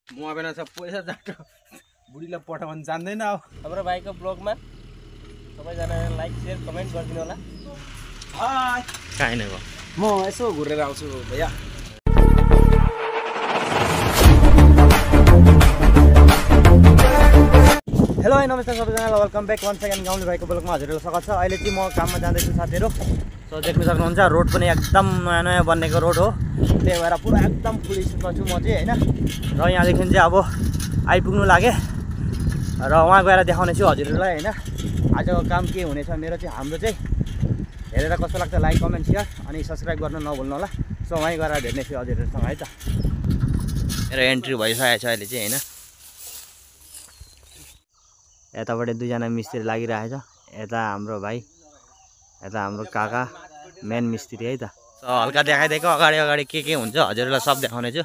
मुआबेन सब पैसा जाटो बुढीलाई पठाउन जान्दैन अब हाम्रो भाइको ब्लगमा सबैजनाले लाइक शेयर कमेन्ट गरिदिनु होला। हाय काहीँ नै भयो म यसो घुरेर आउँछु भैया। हेलो नमस्ते सबैजनालाई वेलकम ब्याक वान सेकेन्ड गाउँले भाइको ब्लगमा हजुरहरूलाई स्वागत छ। अहिले चाहिँ म काममा जाँदैछु साथीहरू। सो देख्न सक्नुहुन्छ रोड पनि एकदम नयाँ नयाँ बनेको रोड हो, त्यही भएर पुरा एकदम फुल स्पिडमा छु म चाहिँ होइन। र यहाँदेखि चाहिँ अब आइपुग्नु लागे र उहाँ गएर देखाउने छु हजुरहरूलाई होइन आजको काम के हुनेछ मेरो चाहिँ। हाम्रो चाहिँ हेरेर कस्तो लाग्छ लाइक कमेन्ट सेयर अनि सब्सक्राइब गर्न नभुल्नु होला। सो वहीँ गएर भेट्ने छु हजुरहरूसँग है त। मेरो एन्ट्री भइसकेको छ अहिले चाहिँ होइन। यताबाट दुईजना मिस्त्री लागिरहेछ, यता हाम्रो भाइ यता हाम्रो काका मेन मिस्त्री है त। हल्का देखाइदिएको अगाडि अगाडि के हुन्छ हजुरहरूलाई सब देखाउने छु।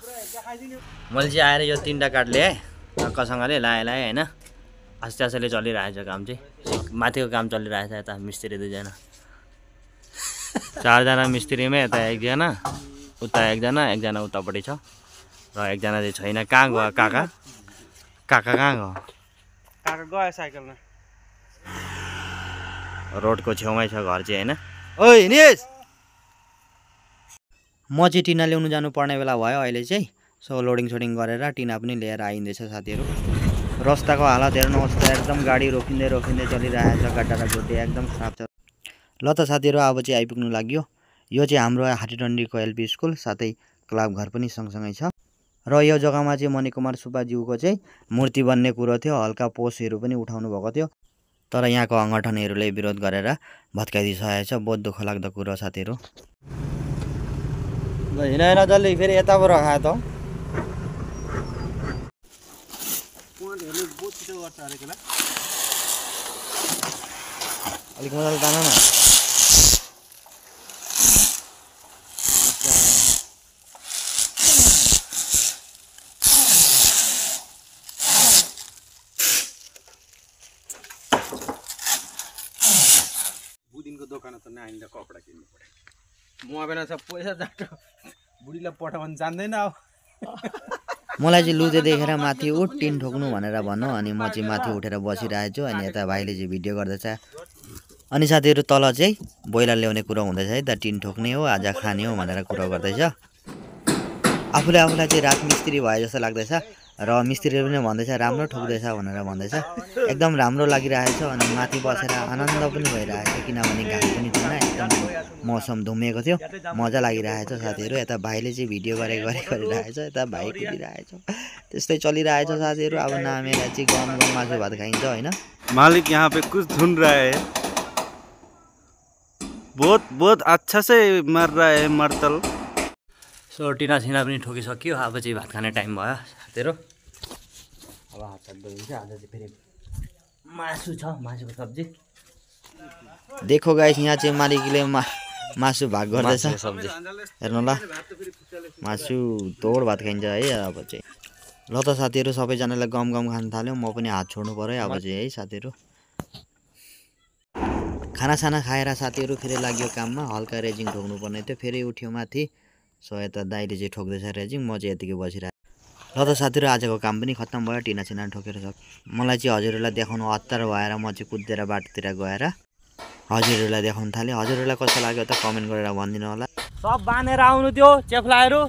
मैले चाहिँ आएर यो 3टा काठ ल्याएँ टक्कसँगले लाएँ होइन। आस्ते आस्तेले चलिरहेछ काम चाहिँ, माथिको काम चलिरहेछ। यता मिस्त्री दुईजना, 4जना मिस्त्रीमा यता एकजना उता एकजना उतापट्टि छ र एकजना चाहिँ छैन। कहाँ गयो काका? काका कहाँ गयो? काका गयो साइकलमा। रोडको छेउमै छ घर चाहिँ होइन। ओइ निस, म चाहिँ टिना ल्याउनु जानुपर्ने बेला भयो अहिले चाहिँ। सो लोडिङ सोडिङ गरेर टिना पनि लिएर आइँदैछ साथीहरू। रस्ताको हालत हेर्नुहोस् त, एकदम गाडी रोकिँदै चलिरहेछ, गड्डा र गोड्डी एकदम खराब छ। ल त साथीहरू अब चाहिँ आइपुग्नु लाग्यो। यो चाहिँ हाम्रो हाटीडन्डीको एलपी स्कुल साथै क्लब घर पनि सँगसँगै छ। र यो जग्गामा चाहिँ मणिकुमार सुब्बाज्यूको चाहिँ मूर्ति बन्ने कुरो थियो, हल्का पोस्टहरू पनि उठाउनु भएको थियो, तर यहाँको अङ्गठनहरूले विरोध गरेर भत्काइदिइसकेको छ। बहुत दुःख लाग्दो कुरो साथीहरू। ल हिँडेन जल्दी, फेरि यताबाट खायो त। अलिक मजाले तान न। बुदिनको दोकान त नानीलाई कपडा किन्नु पर्यो। मुआबेन सब पैसा जाटो बुढीलाई पठाउन जान्दैन अब। मलाई चाहिँ लुते देखेर माथि उठ टिन ठोक्नु भनेर भन्नु, अनि म चाहिँ माथि उठेर बसिरहेको छु। अनि यता भाइले चाहिँ भिडियो गर्दैछ। अनि साथीहरू तल चाहिँ बोइलर ल्याउने कुरो हुँदैछ है त, टिन ठोक्ने हो आज खाने हो भनेर कुरो गर्दैछ। आफूलाई चाहिँ राजमिस्त्री भए जस्तो लाग्दैछ र मिस्त्रीले पनि भन्दैछ राम्रो ठोक्दैछ भनेर भन्दैछ। एकदम राम्रो लागिरहेछ अनि माथि बसेर आनन्द पनि भइरहेछ, किनभने घाम पनि थिएन, एकदम मौसम धुमिएको थियो, मजा लागिरहेछ साथीहरू। यता भाइले चाहिँ भिडियो गरिरहेछ, यता भाइ कुदिरहेछ, त्यस्तै चलिरहेछ साथीहरू। अब नामेर चाहिँ गम मासु भात खाइन्छ होइन। मालिक यहाँ पे कुछ ढूंढ रहा है, बहुत अच्छा से मर रहा है मर्तल। सो टिना सिना पनि ठोकिसक्यो। अब चाहिँ भात खाने टाइम भयो साथीहरू। अब हात सात धोइन्छ। आज चाहिँ फेरि मासु छ, मासुको सब्जी। देखो गाइस, यहाँ चाहिँ मालिकले मासु भाग गर्दैछ सब्जी हेर्नु ल। मासु तोड भात खाइन्छ है अब चाहिँ। ल त साथीहरू सबैजनाले गम खान थाल्यो, म पनि हात छोड्नु पऱ्यो अब चाहिँ है साथीहरू। खानासाना खाएर साथीहरू फेरि लाग्यो काममा। हल्का रेजिङ ठोक्नु पर्ने थियो, फेरि उठ्यो माथि। सो यता दाइले चाहिँ ठोक्दैछ रेजिङ, म चाहिँ यतिकै बसिरहेको। ल त साथीहरू आजको काम पनि खत्तम भयो, टिना सिना ठोकेर छ। मलाई चाहिँ हजुरहरूलाई देखाउनु हतार भएर म चाहिँ कुदेर बाटोतिर गएर हजुरहरूलाई देखाउनु थालेँ। हजुरहरूलाई कस्तो लाग्यो त कमेन्ट गरेर भनिदिनु होला। सब बाँधेर आउनु त्यो चेफ्लाहरू।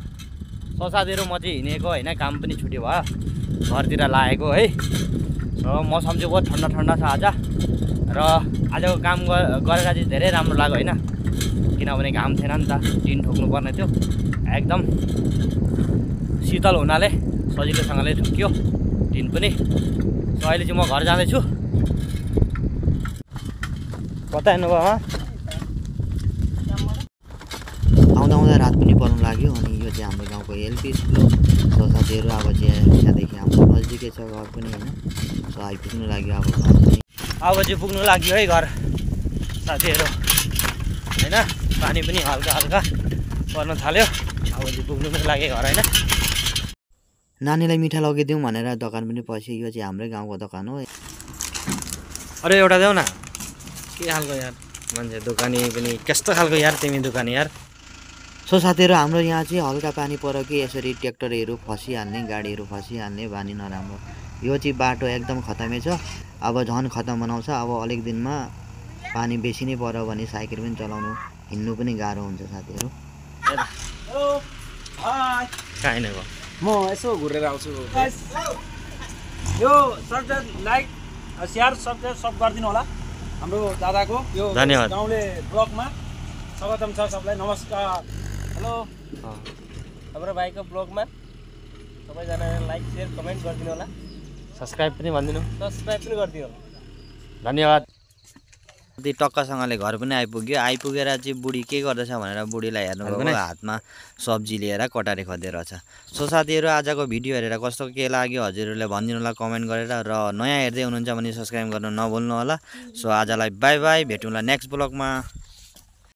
सो साथीहरू म चाहिँ हिँडेको होइन, काम पनि छुट्टी भयो, घरतिर लागेको है। र मौसम चाहिँ बहुत ठन्डा छ आज। र आजको काम गरेर चाहिँ धेरै राम्रो लाग्यो होइन, किनभने घाम थिएन नि त, टिन ठोक्नु पर्ने थियो। एकदम शीतल हुनाले सजिलोसँगले ठोक्यो टिन पनि। सो अहिले चाहिँ म घर जाँदैछु। कता हिँड्नुभयो आउँदा रात पनि पर्नु लाग्यो। अनि यो चाहिँ हाम्रो गाउँको एलपी स्कुल हो। सो साथीहरू अब चाहिँ यहाँदेखि हाम्रो नजिकै छ घर पनि होइन। सो आइपुग्नु लाग्यो अब घर पनि। अब चाहिँ पुग्नु लाग्यो है घर साथीहरू होइन। पानी पनि हल्का पर्न थाल्यो। अब चाहिँ पुग्नु पनि लाग्यो घर होइन। नानीलाई मिठा लगिदिउँ भनेर दोकान पनि पस्यो। यो चाहिँ हाम्रै गाउँको दोकान हो। अरे एउटा देऊ न। के खालको यार मान्छे दोकानी पनि कस्तो खालको यार, तिमी दोकानी यार। सो साथीहरू हाम्रो यहाँ चाहिँ हल्का पानी पऱ्यो कि यसरी ट्र्याक्टरहरू फसिहाल्ने गाडीहरू फसिहाल्ने बानी नराम्रो। यो चाहिँ बाटो एकदम खतमै छ। अब झन् खतम बनाउँछ। अब अलिक दिनमा पानी बेसी नै पऱ्यो भने साइकल पनि चलाउनु हिँड्नु पनि गाह्रो हुन्छ साथीहरू। काहीँ नै भयो। म यसो घुरेर आउँछु। यो सब्सक्राइब लाइक शेयर सब्सक्राइब सब गरिदिनु होला हाम्रो दादाको यो धन्यवाद। गाउँले ब्लगमा स्वागतम छ सबलाई। नमस्कार। हेलो हाम्रो भाइको ब्लगमा सबैजनाले लाइक सेयर कमेन्ट गरिदिनु होला, सब्सक्राइब पनि भनिदिनु। सब्सक्राइब पनि गरिदिनु होला। धन्यवाद। त्यति टक्कसँगले घर पनि आइपुग्यो। आइपुगेर चाहिँ बुढी के गर्दैछ भनेर बुढीलाई हेर्नुभयो, हातमा सब्जी लिएर कटारे खोज्दै रहेछ। सो साथीहरू आजको भिडियो हेरेर कस्तो के लाग्यो हजुरहरूले भनिदिनु होला कमेन्ट गरेर, र नयाँ हेर्दै हुनुहुन्छ भने सब्सक्राइब गर्न नभुल्नु होला। सो आजलाई बाई बाई, भेटौँला नेक्स्ट ब्लगमा।